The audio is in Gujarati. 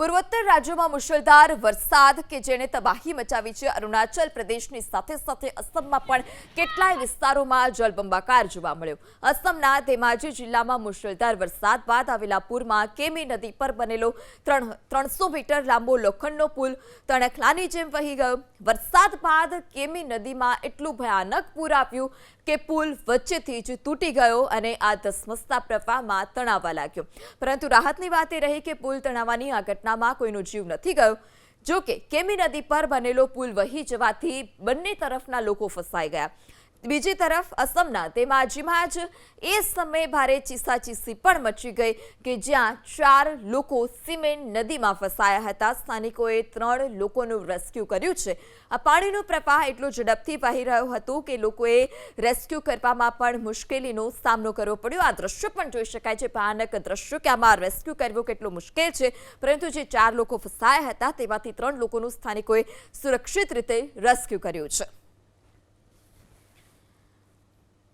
પૂર્વોત્તર રાજ્યોમાં મુશળધાર વરસાદ કે જેણે તબાહી મચાવી છે। અરુણાચલ પ્રદેશની સાથે સાથે અસમમાં પણ કેટલાય વિસ્તારોમાં જળબંબાકાર જોવા મળ્યો। અસમના ધેમાજી જિલ્લામાં મુશળધાર વરસાદ બાદ આવેલા પૂરમાં કેમી નદી પર બનેલો 300 મીટર લાંબો લોખંડનો પુલ તણખલાની જેમ વહી ગયો। વરસાદ બાદ કેમી નદીમાં એટલું ભયાનક પૂર આવ્યું કે પુલ વચ્ચેથી જ તૂટી ગયો અને આ ધસમસતા પ્રવાહમાં તણાવવા લાગ્યો। પરંતુ રાહતની વાત એ રહી કે પુલ તણાવવાની આ ઘટનામાં કોઈનો જીવ નથી ગયો। જો કે કેમી નદી પર બનેલો પુલ વહી જવાથી બંને તરફના લોકો ફસાઈ ગયા। બીજી તરફ અસમના ધેમાજીમાં જ એ સમયે ભારે ચીસાચીસી પણ મચી ગઈ કે જ્યાં 4 લોકો સિમેન્ટ નદીમાં ફસાયા હતા। સ્થાનિકોએ 3 લોકોનું રેસ્ક્યુ કર્યું છે। આ પાણીનો પ્રવાહ એટલો ઝડપથી વહી રહ્યો હતો કે લોકોએ રેસ્ક્યુ કરવામાં પણ મુશ્કેલીનો સામનો કરવો પડ્યો। આ દ્રશ્ય પણ જોઈ શકાય છે, ભયાનક દ્રશ્ય કે આમાં રેસ્ક્યુ કરવું કેટલું મુશ્કેલ છે, પરંતુ જે 4 લોકો ફસાયા હતા તેમાંથી 3 લોકોનું સ્થાનિકોએ સુરક્ષિત રીતે રેસ્ક્યુ કર્યું છે।